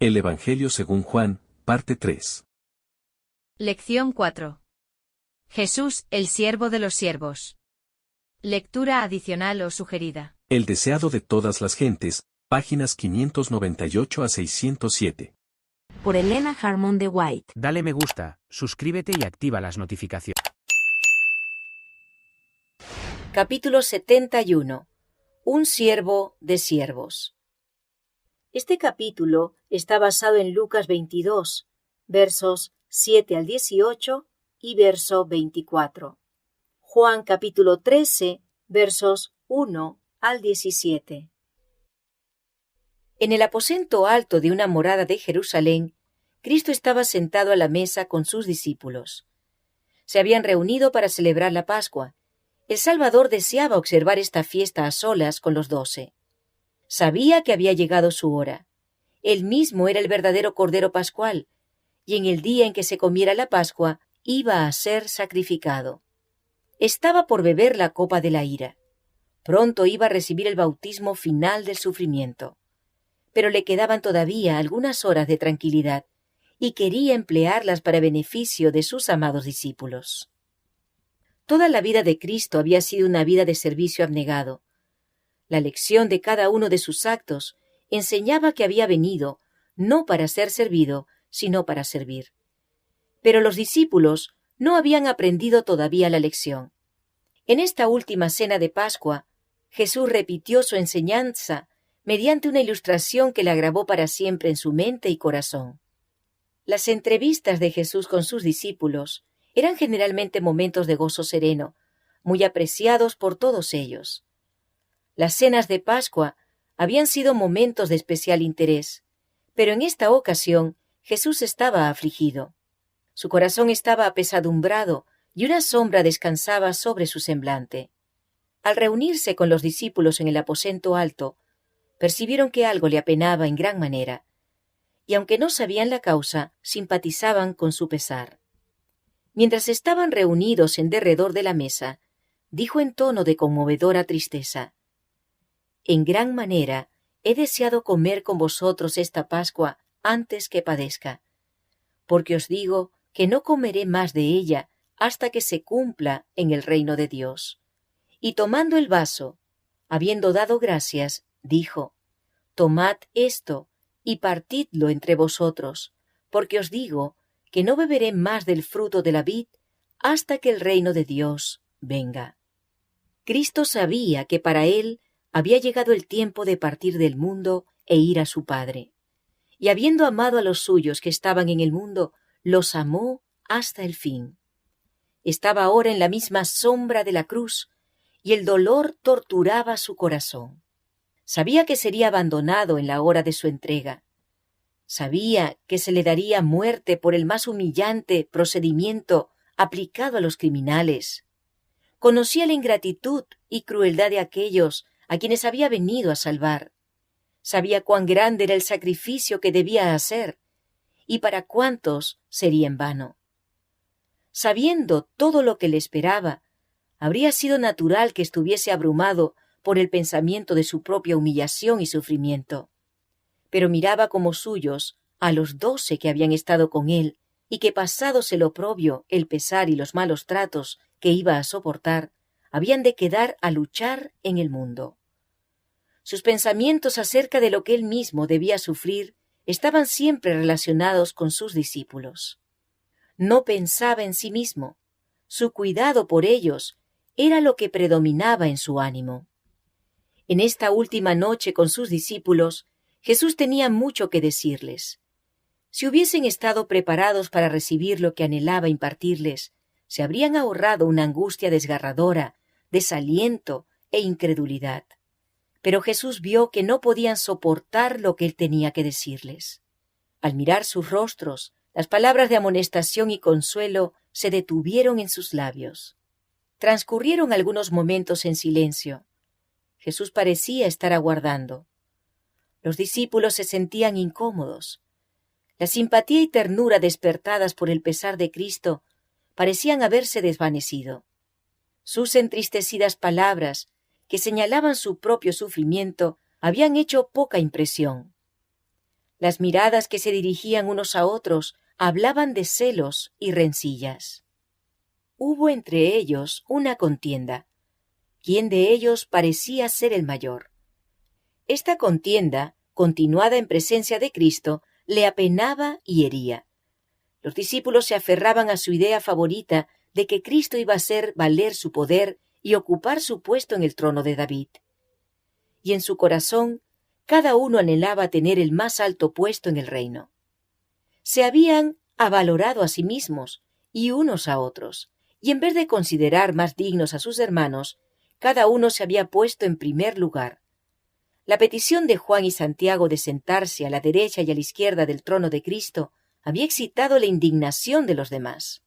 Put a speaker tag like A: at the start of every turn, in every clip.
A: El Evangelio según Juan, parte 3.
B: Lección 4. Jesús, el siervo de los siervos. Lectura adicional o sugerida.
A: El deseado de todas las gentes, páginas 598 a 607.
C: Por Elena Harmon de White.
D: Dale me gusta, suscríbete y activa las notificaciones.
E: Capítulo 71. Un siervo de siervos. Este capítulo está basado en Lucas 22, versos 7 al 18 y verso 24. Juan capítulo 13, versos 1 al 17. En el aposento alto de una morada de Jerusalén, Cristo estaba sentado a la mesa con sus discípulos. Se habían reunido para celebrar la Pascua. El Salvador deseaba observar esta fiesta a solas con los 12. Sabía que había llegado su hora. Él mismo era el verdadero Cordero Pascual, y en el día en que se comiera la Pascua iba a ser sacrificado. Estaba por beber la copa de la ira. Pronto iba a recibir el bautismo final del sufrimiento. Pero le quedaban todavía algunas horas de tranquilidad, y quería emplearlas para beneficio de sus amados discípulos. Toda la vida de Cristo había sido una vida de servicio abnegado. La lección de cada uno de sus actos enseñaba que había venido no para ser servido, sino para servir. Pero los discípulos no habían aprendido todavía la lección. En esta última cena de Pascua, Jesús repitió su enseñanza mediante una ilustración que la grabó para siempre en su mente y corazón. Las entrevistas de Jesús con sus discípulos eran generalmente momentos de gozo sereno, muy apreciados por todos ellos. Las cenas de Pascua habían sido momentos de especial interés, pero en esta ocasión Jesús estaba afligido. Su corazón estaba apesadumbrado y una sombra descansaba sobre su semblante. Al reunirse con los discípulos en el aposento alto, percibieron que algo le apenaba en gran manera, y aunque no sabían la causa, simpatizaban con su pesar. Mientras estaban reunidos en derredor de la mesa, dijo en tono de conmovedora tristeza: «En gran manera he deseado comer con vosotros esta Pascua antes que padezca, porque os digo que no comeré más de ella hasta que se cumpla en el reino de Dios». Y tomando el vaso, habiendo dado gracias, dijo: «Tomad esto y partidlo entre vosotros, porque os digo que no beberé más del fruto de la vid hasta que el reino de Dios venga». Cristo sabía que para él había llegado el tiempo de partir del mundo e ir a su Padre. Y habiendo amado a los suyos que estaban en el mundo, los amó hasta el fin. Estaba ahora en la misma sombra de la cruz, y el dolor torturaba su corazón. Sabía que sería abandonado en la hora de su entrega. Sabía que se le daría muerte por el más humillante procedimiento aplicado a los criminales. Conocía la ingratitud y crueldad de aquellos a quienes había venido a salvar. Sabía cuán grande era el sacrificio que debía hacer y para cuántos sería en vano. Sabiendo todo lo que le esperaba, habría sido natural que estuviese abrumado por el pensamiento de su propia humillación y sufrimiento. Pero miraba como suyos a los 12 que habían estado con él y que, pasados el oprobio, el pesar y los malos tratos que iba a soportar, habían de quedar a luchar en el mundo. Sus pensamientos acerca de lo que él mismo debía sufrir estaban siempre relacionados con sus discípulos. No pensaba en sí mismo. Su cuidado por ellos era lo que predominaba en su ánimo. En esta última noche con sus discípulos, Jesús tenía mucho que decirles. Si hubiesen estado preparados para recibir lo que anhelaba impartirles, se habrían ahorrado una angustia desgarradora, desaliento e incredulidad. Pero Jesús vio que no podían soportar lo que él tenía que decirles. Al mirar sus rostros, las palabras de amonestación y consuelo se detuvieron en sus labios. Transcurrieron algunos momentos en silencio. Jesús parecía estar aguardando. Los discípulos se sentían incómodos. La simpatía y ternura despertadas por el pesar de Cristo parecían haberse desvanecido. Sus entristecidas palabras, que señalaban su propio sufrimiento, habían hecho poca impresión. Las miradas que se dirigían unos a otros hablaban de celos y rencillas. Hubo entre ellos una contienda. ¿Quién de ellos parecía ser el mayor? Esta contienda, continuada en presencia de Cristo, le apenaba y hería. Los discípulos se aferraban a su idea favorita de que Cristo iba a hacer valer su poder y ocupar su puesto en el trono de David. Y en su corazón, cada uno anhelaba tener el más alto puesto en el reino. Se habían avalorado a sí mismos y unos a otros, y en vez de considerar más dignos a sus hermanos, cada uno se había puesto en primer lugar. La petición de Juan y Santiago de sentarse a la derecha y a la izquierda del trono de Cristo había excitado la indignación de los demás.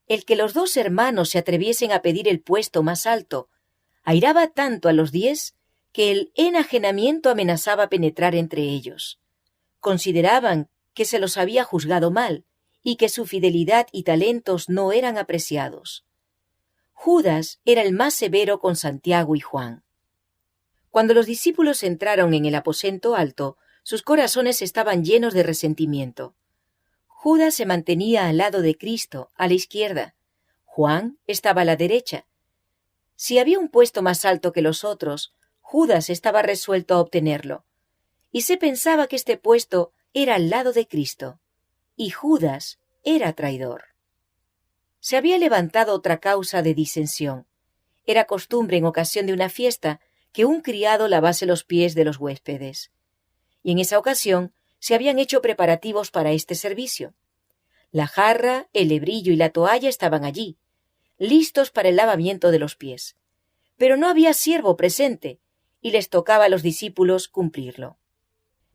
E: El que los dos hermanos se atreviesen a pedir el puesto más alto airaba tanto a los 10 que el enajenamiento amenazaba penetrar entre ellos. Consideraban que se los había juzgado mal y que su fidelidad y talentos no eran apreciados. Judas era el más severo con Santiago y Juan. Cuando los discípulos entraron en el aposento alto, sus corazones estaban llenos de resentimiento. Judas se mantenía al lado de Cristo, a la izquierda. Juan estaba a la derecha. Si había un puesto más alto que los otros, Judas estaba resuelto a obtenerlo. Y se pensaba que este puesto era al lado de Cristo. Y Judas era traidor. Se había levantado otra causa de disensión. Era costumbre en ocasión de una fiesta que un criado lavase los pies de los huéspedes. Y en esa ocasión se habían hecho preparativos para este servicio. La jarra, el lebrillo y la toalla estaban allí, listos para el lavamiento de los pies. Pero no había siervo presente, y les tocaba a los discípulos cumplirlo.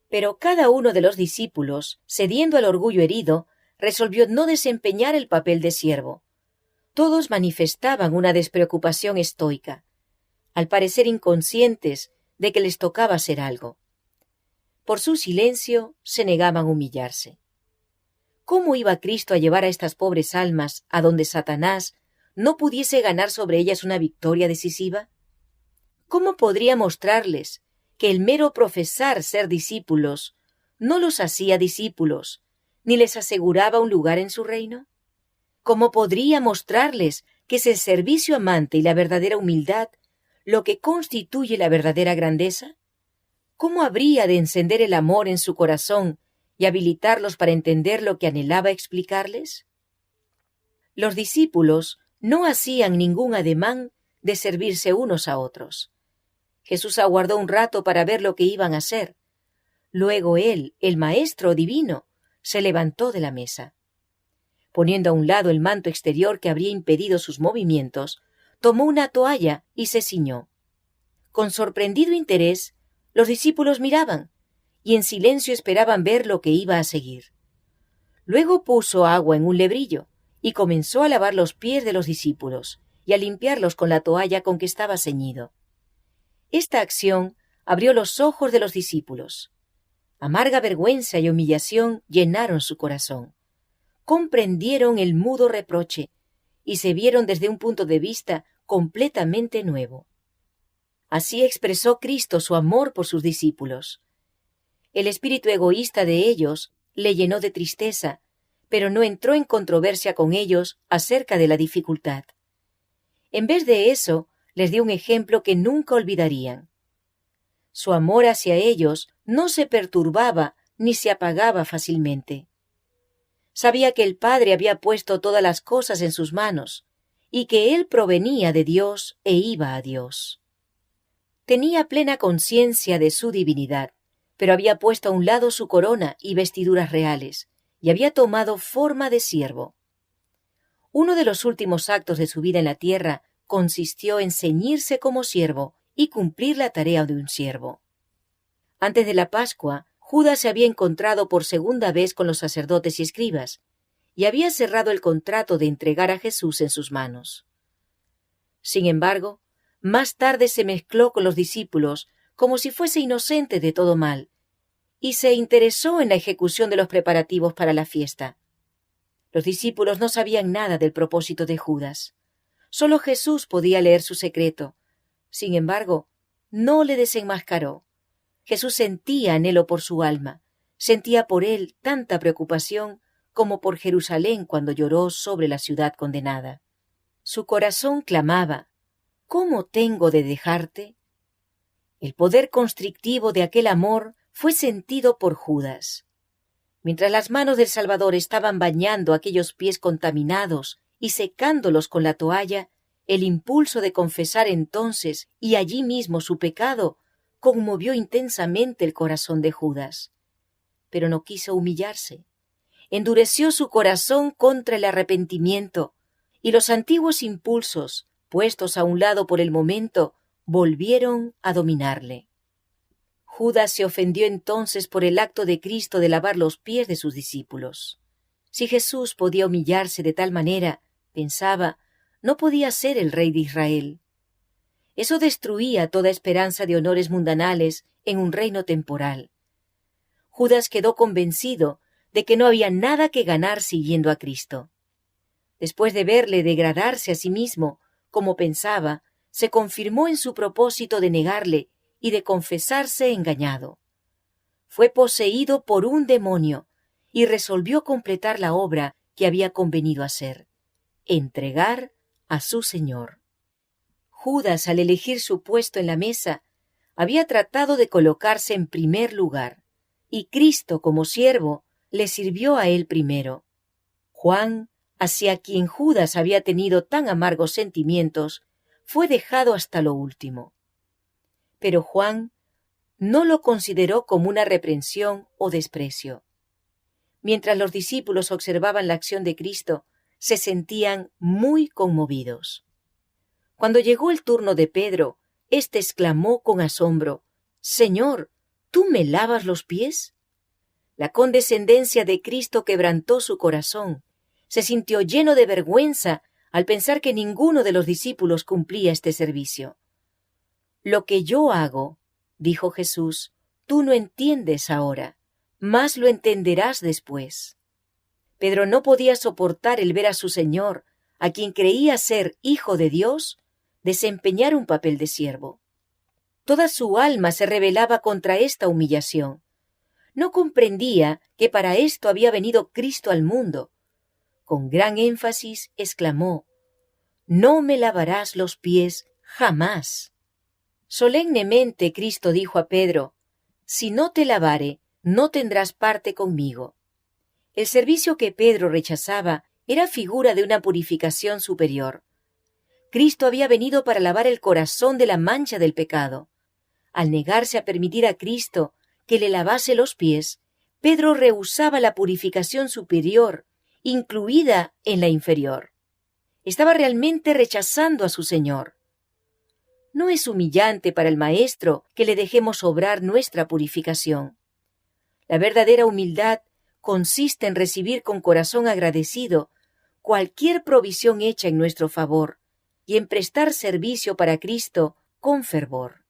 E: Pero cada uno de los discípulos, cediendo al orgullo herido, resolvió no desempeñar el papel de siervo. Todos manifestaban una despreocupación estoica, al parecer inconscientes de que les tocaba hacer algo. Por su silencio se negaban a humillarse. ¿Cómo iba Cristo a llevar a estas pobres almas a donde Satanás no pudiese ganar sobre ellas una victoria decisiva? ¿Cómo podría mostrarles que el mero profesar ser discípulos no los hacía discípulos, ni les aseguraba un lugar en su reino? ¿Cómo podría mostrarles que es el servicio amante y la verdadera humildad lo que constituye la verdadera grandeza? ¿Cómo habría de encender el amor en su corazón y habilitarlos para entender lo que anhelaba explicarles? Los discípulos no hacían ningún ademán de servirse unos a otros. Jesús aguardó un rato para ver lo que iban a hacer. Luego él, el Maestro divino, se levantó de la mesa. Poniendo a un lado el manto exterior que habría impedido sus movimientos, tomó una toalla y se ciñó. Con sorprendido interés, los discípulos miraban, y en silencio esperaban ver lo que iba a seguir. Luego puso agua en un lebrillo, y comenzó a lavar los pies de los discípulos, y a limpiarlos con la toalla con que estaba ceñido. Esta acción abrió los ojos de los discípulos. Amarga vergüenza y humillación llenaron su corazón. Comprendieron el mudo reproche, y se vieron desde un punto de vista completamente nuevo. Así expresó Cristo su amor por sus discípulos. El espíritu egoísta de ellos le llenó de tristeza, pero no entró en controversia con ellos acerca de la dificultad. En vez de eso, les dio un ejemplo que nunca olvidarían. Su amor hacia ellos no se perturbaba ni se apagaba fácilmente. Sabía que el Padre había puesto todas las cosas en sus manos, y que Él provenía de Dios e iba a Dios. Tenía plena conciencia de su divinidad, pero había puesto a un lado su corona y vestiduras reales, y había tomado forma de siervo. Uno de los últimos actos de su vida en la tierra consistió en ceñirse como siervo y cumplir la tarea de un siervo. Antes de la Pascua, Judas se había encontrado por segunda vez con los sacerdotes y escribas, y había cerrado el contrato de entregar a Jesús en sus manos. Sin embargo, más tarde se mezcló con los discípulos como si fuese inocente de todo mal, y se interesó en la ejecución de los preparativos para la fiesta. Los discípulos no sabían nada del propósito de Judas. Solo Jesús podía leer su secreto. Sin embargo, no le desenmascaró. Jesús sentía anhelo por su alma, Sentía por él tanta preocupación como por Jerusalén cuando lloró sobre la ciudad condenada. Su corazón clamaba: ¿cómo tengo de dejarte? El poder constrictivo de aquel amor fue sentido por Judas. Mientras las manos del Salvador estaban bañando aquellos pies contaminados y secándolos con la toalla, el impulso de confesar entonces y allí mismo su pecado conmovió intensamente el corazón de Judas. Pero no quiso humillarse. Endureció su corazón contra el arrepentimiento, y los antiguos impulsos, puestos a un lado por el momento, volvieron a dominarle. Judas se ofendió entonces por el acto de Cristo de lavar los pies de sus discípulos. Si Jesús podía humillarse de tal manera, pensaba, no podía ser el Rey de Israel. Eso destruía toda esperanza de honores mundanales en un reino temporal. Judas quedó convencido de que no había nada que ganar siguiendo a Cristo. Después de verle degradarse a sí mismo, como pensaba, se confirmó en su propósito de negarle y de confesarse engañado. Fue poseído por un demonio y resolvió completar la obra que había convenido hacer: entregar a su Señor. Judas, al elegir su puesto en la mesa, había tratado de colocarse en primer lugar, y Cristo, como siervo, le sirvió a él primero. Juan, hacia quien Judas había tenido tan amargos sentimientos, fue dejado hasta lo último. Pero Juan no lo consideró como una reprensión o desprecio. Mientras los discípulos observaban la acción de Cristo, se sentían muy conmovidos. Cuando llegó el turno de Pedro, éste exclamó con asombro: «Señor, ¿tú me lavas los pies?». La condescendencia de Cristo quebrantó su corazón. Se sintió lleno de vergüenza al pensar que ninguno de los discípulos cumplía este servicio. «Lo que yo hago», dijo Jesús, «tú no entiendes ahora, mas lo entenderás después». Pedro no podía soportar el ver a su Señor, a quien creía ser hijo de Dios, desempeñar un papel de siervo. Toda su alma se rebelaba contra esta humillación. No comprendía que para esto había venido Cristo al mundo. Con gran énfasis exclamó: «No me lavarás los pies jamás». Solemnemente Cristo dijo a Pedro: «Si no te lavare, no tendrás parte conmigo». El servicio que Pedro rechazaba era figura de una purificación superior. Cristo había venido para lavar el corazón de la mancha del pecado. Al negarse a permitir a Cristo que le lavase los pies, Pedro rehusaba la purificación superior, incluida en la inferior. Estaba realmente rechazando a su Señor. No es humillante para el Maestro que le dejemos obrar nuestra purificación. La verdadera humildad consiste en recibir con corazón agradecido cualquier provisión hecha en nuestro favor y en prestar servicio para Cristo con fervor.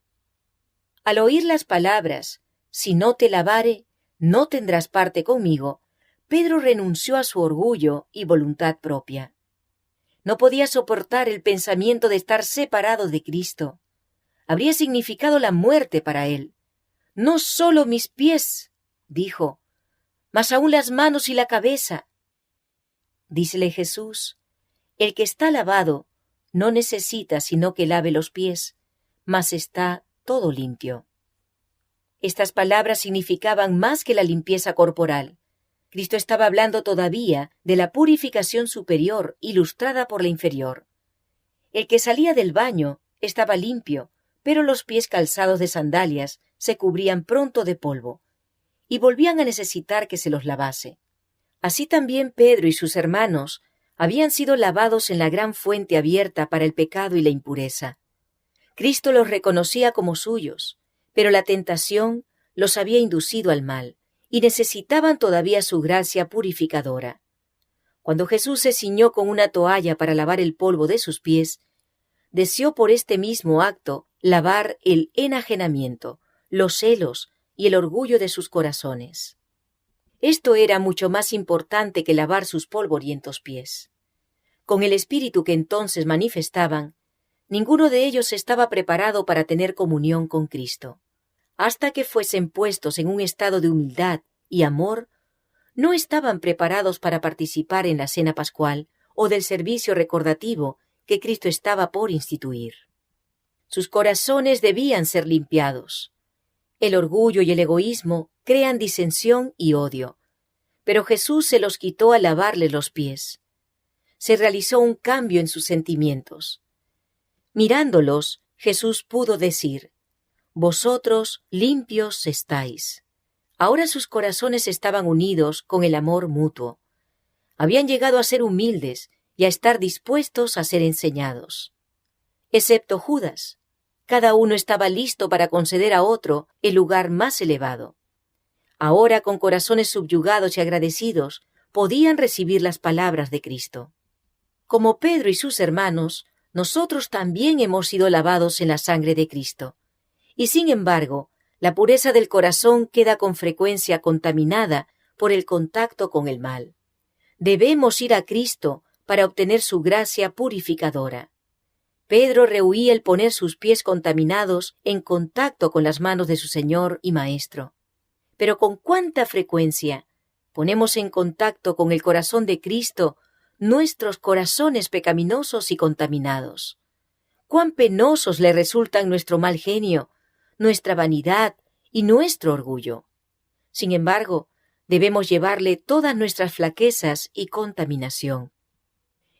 E: Al oír las palabras: «Si no te lavare, no tendrás parte conmigo», Pedro renunció a su orgullo y voluntad propia. No podía soportar el pensamiento de estar separado de Cristo. Habría significado la muerte para él. «No solo mis pies», dijo, «mas aún las manos y la cabeza». Dícele Jesús: «El que está lavado no necesita sino que lave los pies, mas está todo limpio». Estas palabras significaban más que la limpieza corporal. Cristo estaba hablando todavía de la purificación superior ilustrada por la inferior. El que salía del baño estaba limpio, pero los pies calzados de sandalias se cubrían pronto de polvo, y volvían a necesitar que se los lavase. Así también Pedro y sus hermanos habían sido lavados en la gran fuente abierta para el pecado y la impureza. Cristo los reconocía como suyos, pero la tentación los había inducido al mal, y necesitaban todavía su gracia purificadora. Cuando Jesús se ciñó con una toalla para lavar el polvo de sus pies, deseó por este mismo acto lavar el enajenamiento, los celos y el orgullo de sus corazones. Esto era mucho más importante que lavar sus polvorientos pies. Con el espíritu que entonces manifestaban, ninguno de ellos estaba preparado para tener comunión con Cristo. Hasta que fuesen puestos en un estado de humildad y amor, no estaban preparados para participar en la cena pascual o del servicio recordativo que Cristo estaba por instituir. Sus corazones debían ser limpiados. El orgullo y el egoísmo crean disensión y odio, pero Jesús se los quitó al lavarles los pies. Se realizó un cambio en sus sentimientos. Mirándolos, Jesús pudo decir: «Vosotros limpios estáis». Ahora sus corazones estaban unidos con el amor mutuo. Habían llegado a ser humildes y a estar dispuestos a ser enseñados. Excepto Judas, cada uno estaba listo para conceder a otro el lugar más elevado. Ahora, con corazones subyugados y agradecidos, podían recibir las palabras de Cristo. Como Pedro y sus hermanos, nosotros también hemos sido lavados en la sangre de Cristo. Y sin embargo, la pureza del corazón queda con frecuencia contaminada por el contacto con el mal. Debemos ir a Cristo para obtener su gracia purificadora. Pedro rehuía el poner sus pies contaminados en contacto con las manos de su Señor y Maestro. Pero con cuánta frecuencia ponemos en contacto con el corazón de Cristo nuestros corazones pecaminosos y contaminados. Cuán penosos le resultan nuestro mal genio, nuestra vanidad y nuestro orgullo. Sin embargo, debemos llevarle todas nuestras flaquezas y contaminación.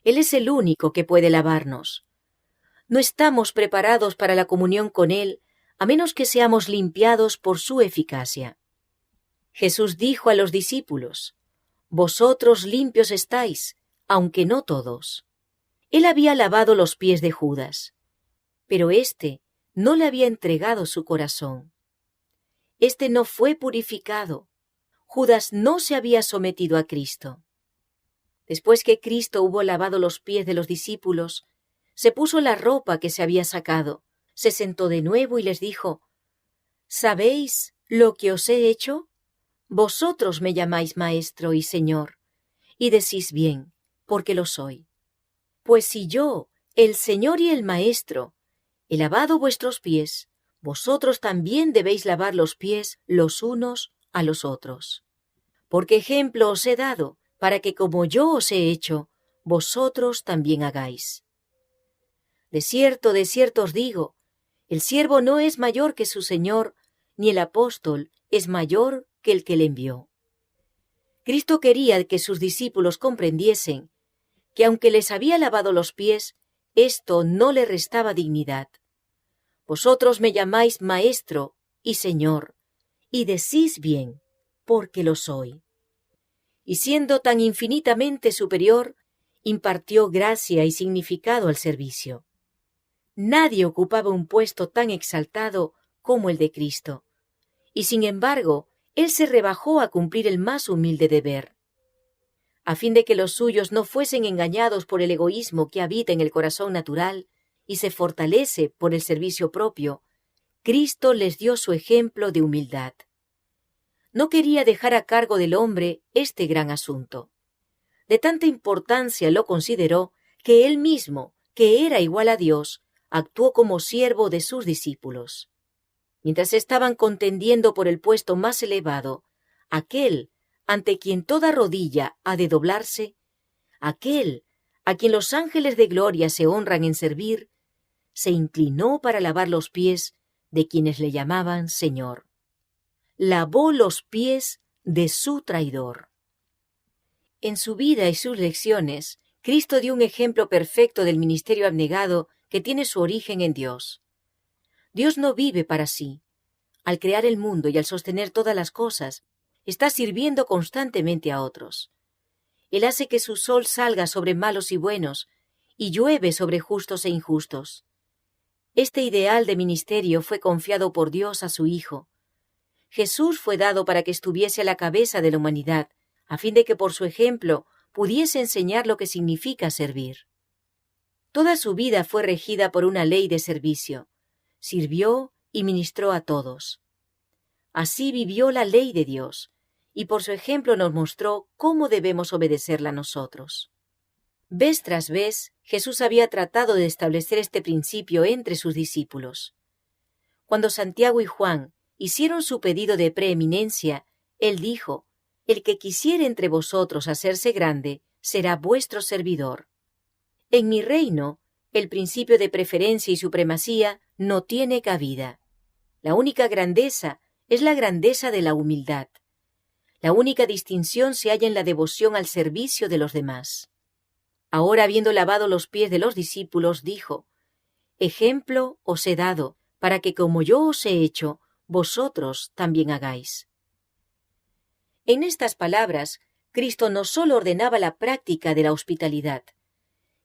E: Él es el único que puede lavarnos. No estamos preparados para la comunión con Él a menos que seamos limpiados por su eficacia. Jesús dijo a los discípulos: «Vosotros limpios estáis, aunque no todos». Él había lavado los pies de Judas, pero éste no le había entregado su corazón. Éste no fue purificado. Judas no se había sometido a Cristo. Después que Cristo hubo lavado los pies de los discípulos, se puso la ropa que se había sacado, se sentó de nuevo y les dijo: «¿Sabéis lo que os he hecho? Vosotros me llamáis Maestro y Señor, y decís bien, porque lo soy. Pues si yo, el Señor y el Maestro, he lavado vuestros pies, vosotros también debéis lavar los pies los unos a los otros. Porque ejemplo os he dado, para que como yo os he hecho, vosotros también hagáis. De cierto os digo, el siervo no es mayor que su Señor, ni el apóstol es mayor que el que le envió». Cristo quería que sus discípulos comprendiesen que aunque les había lavado los pies, esto no le restaba dignidad. «Vosotros me llamáis Maestro y Señor, y decís bien, porque lo soy». Y siendo tan infinitamente superior, impartió gracia y significado al servicio. Nadie ocupaba un puesto tan exaltado como el de Cristo, y sin embargo, Él se rebajó a cumplir el más humilde deber. A fin de que los suyos no fuesen engañados por el egoísmo que habita en el corazón natural y se fortalece por el servicio propio, Cristo les dio su ejemplo de humildad. No quería dejar a cargo del hombre este gran asunto. De tanta importancia lo consideró que Él mismo, que era igual a Dios, actuó como siervo de sus discípulos. Mientras estaban contendiendo por el puesto más elevado, aquel ante quien toda rodilla ha de doblarse, aquel a quien los ángeles de gloria se honran en servir, se inclinó para lavar los pies de quienes le llamaban Señor. Lavó los pies de su traidor. En su vida y sus lecciones, Cristo dio un ejemplo perfecto del ministerio abnegado que tiene su origen en Dios. Dios no vive para sí. Al crear el mundo y al sostener todas las cosas, está sirviendo constantemente a otros. Él hace que su sol salga sobre malos y buenos, y llueve sobre justos e injustos. Este ideal de ministerio fue confiado por Dios a su Hijo. Jesús fue dado para que estuviese a la cabeza de la humanidad, a fin de que por su ejemplo pudiese enseñar lo que significa servir. Toda su vida fue regida por una ley de servicio. Sirvió y ministró a todos. Así vivió la ley de Dios, y por su ejemplo nos mostró cómo debemos obedecerla nosotros. Vez tras vez, Jesús había tratado de establecer este principio entre sus discípulos. Cuando Santiago y Juan hicieron su pedido de preeminencia, Él dijo: «El que quisiere entre vosotros hacerse grande, será vuestro servidor». En mi reino, el principio de preferencia y supremacía no tiene cabida. La única grandeza es la grandeza de la humildad. La única distinción se halla en la devoción al servicio de los demás. Ahora, habiendo lavado los pies de los discípulos, dijo: «Ejemplo os he dado, para que como yo os he hecho, vosotros también hagáis». En estas palabras, Cristo no solo ordenaba la práctica de la hospitalidad.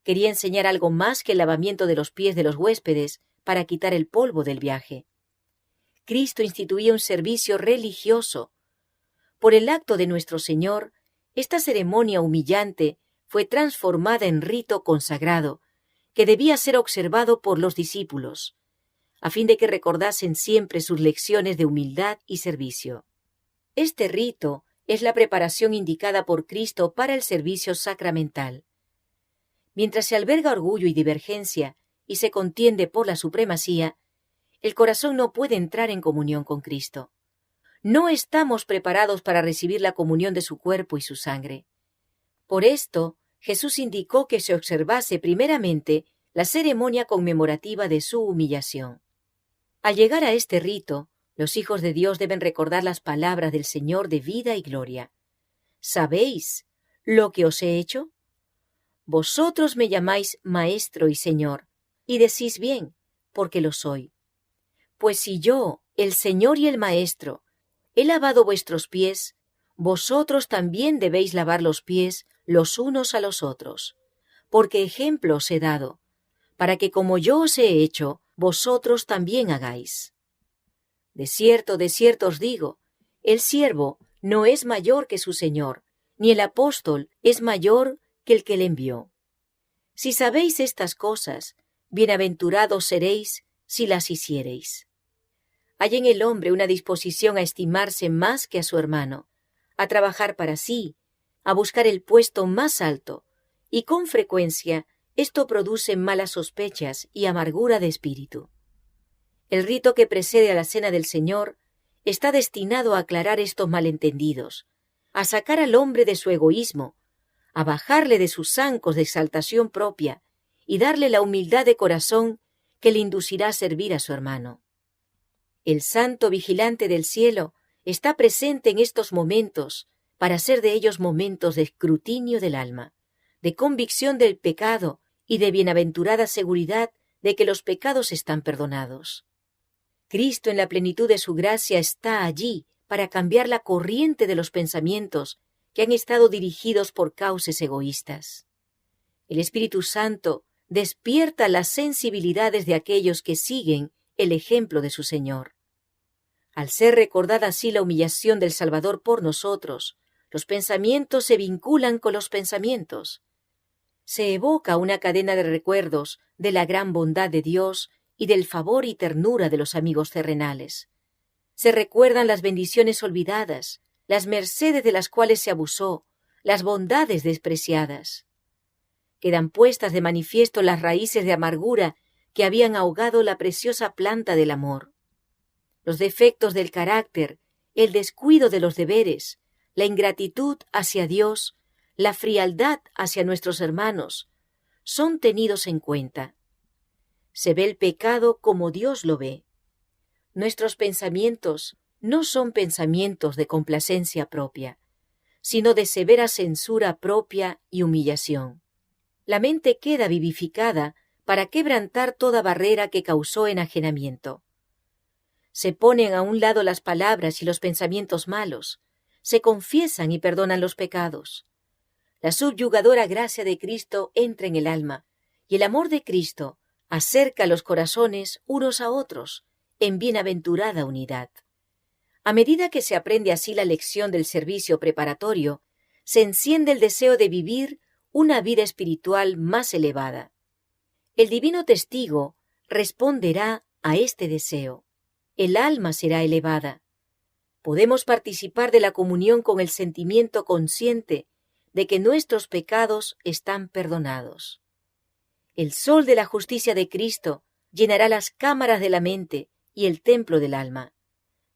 E: Quería enseñar algo más que el lavamiento de los pies de los huéspedes para quitar el polvo del viaje. Cristo instituía un servicio religioso. Por el acto de nuestro Señor, esta ceremonia humillante fue transformada en rito consagrado, que debía ser observado por los discípulos, a fin de que recordasen siempre sus lecciones de humildad y servicio. Este rito es la preparación indicada por Cristo para el servicio sacramental. Mientras se alberga orgullo y divergencia y se contiende por la supremacía, el corazón no puede entrar en comunión con Cristo. No estamos preparados para recibir la comunión de su cuerpo y su sangre. Por esto, Jesús indicó que se observase primeramente la ceremonia conmemorativa de su humillación. Al llegar a este rito, los hijos de Dios deben recordar las palabras del Señor de vida y gloria. ¿Sabéis lo que os he hecho? Vosotros me llamáis Maestro y Señor, y decís bien, porque lo soy. Pues si yo, el Señor y el Maestro, he lavado vuestros pies, vosotros también debéis lavar los pies los unos a los otros, porque ejemplo os he dado, para que como yo os he hecho, vosotros también hagáis. De cierto os digo, el siervo no es mayor que su Señor, ni el apóstol es mayor que el que le envió. Si sabéis estas cosas, bienaventurados seréis si las hiciereis. Hay en el hombre una disposición a estimarse más que a su hermano, a trabajar para sí, a buscar el puesto más alto, y con frecuencia esto produce malas sospechas y amargura de espíritu. El rito que precede a la cena del Señor está destinado a aclarar estos malentendidos, a sacar al hombre de su egoísmo, a bajarle de sus zancos de exaltación propia y darle la humildad de corazón que le inducirá a servir a su hermano. El santo vigilante del cielo está presente en estos momentos para hacer de ellos momentos de escrutinio del alma, de convicción del pecado y de bienaventurada seguridad de que los pecados están perdonados. Cristo en la plenitud de su gracia está allí para cambiar la corriente de los pensamientos que han estado dirigidos por causas egoístas. El Espíritu Santo despierta las sensibilidades de aquellos que siguen el ejemplo de su Señor. Al ser recordada así la humillación del Salvador por nosotros, los pensamientos se vinculan con los pensamientos. Se evoca una cadena de recuerdos de la gran bondad de Dios y del favor y ternura de los amigos terrenales. Se recuerdan las bendiciones olvidadas, las mercedes de las cuales se abusó, las bondades despreciadas. Quedan puestas de manifiesto las raíces de amargura que habían ahogado la preciosa planta del amor. Los defectos del carácter, el descuido de los deberes, la ingratitud hacia Dios, la frialdad hacia nuestros hermanos, son tenidos en cuenta. Se ve el pecado como Dios lo ve. Nuestros pensamientos no son pensamientos de complacencia propia, sino de severa censura propia y humillación. La mente queda vivificada para quebrantar toda barrera que causó enajenamiento. Se ponen a un lado las palabras y los pensamientos malos, se confiesan y perdonan los pecados. La subyugadora gracia de Cristo entra en el alma, y el amor de Cristo acerca los corazones unos a otros, en bienaventurada unidad. A medida que se aprende así la lección del servicio preparatorio, se enciende el deseo de vivir una vida espiritual más elevada. El divino testigo responderá a este deseo. El alma será elevada. Podemos participar de la comunión con el sentimiento consciente de que nuestros pecados están perdonados. El sol de la justicia de Cristo llenará las cámaras de la mente y el templo del alma.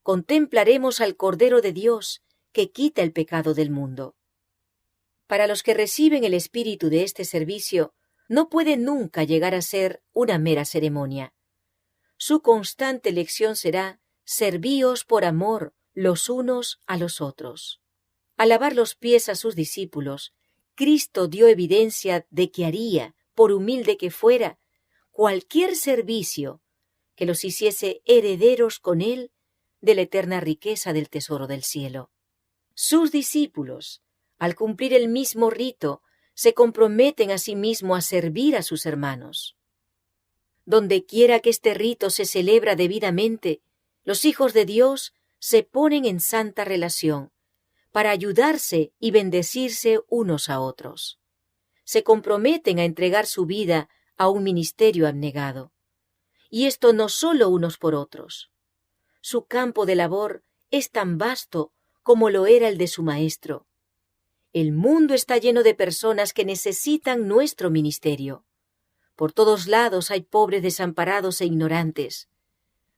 E: Contemplaremos al Cordero de Dios, que quita el pecado del mundo. Para los que reciben el espíritu de este servicio, no puede nunca llegar a ser una mera ceremonia. Su constante lección será: servíos por amor los unos a los otros. Al lavar los pies a sus discípulos, Cristo dio evidencia de que haría, por humilde que fuera, cualquier servicio que los hiciese herederos con Él de la eterna riqueza del tesoro del cielo. Sus discípulos, al cumplir el mismo rito, se comprometen a sí mismos a servir a sus hermanos. Donde quiera que este rito se celebra debidamente, los hijos de Dios se ponen en santa relación para ayudarse y bendecirse unos a otros. Se comprometen a entregar su vida a un ministerio abnegado. Y esto no solo unos por otros. Su campo de labor es tan vasto como lo era el de su maestro. El mundo está lleno de personas que necesitan nuestro ministerio. Por todos lados hay pobres desamparados e ignorantes.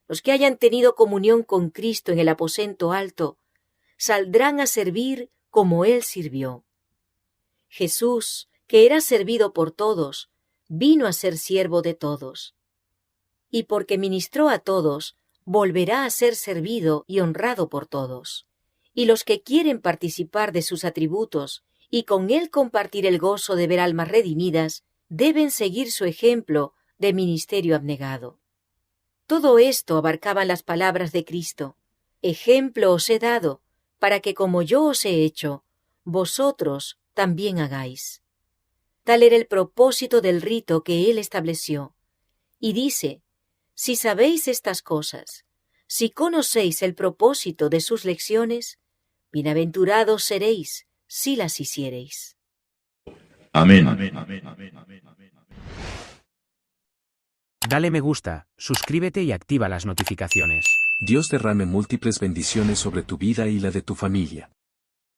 E: Los que hayan tenido comunión con Cristo en el aposento alto saldrán a servir como Él sirvió. Jesús, que era servido por todos, vino a ser siervo de todos. Y porque ministró a todos, volverá a ser servido y honrado por todos. Y los que quieren participar de sus atributos y con Él compartir el gozo de ver almas redimidas, deben seguir su ejemplo de ministerio abnegado. Todo esto abarcaban las palabras de Cristo: ejemplo os he dado, para que como yo os he hecho, vosotros también hagáis. Tal era el propósito del rito que Él estableció. Y dice: si sabéis estas cosas, si conocéis el propósito de sus lecciones, bienaventurados seréis si las hiciereis.
F: Amén.
D: Dale me gusta, suscríbete y activa las notificaciones.
A: Dios derrame múltiples bendiciones sobre tu vida y la de tu familia.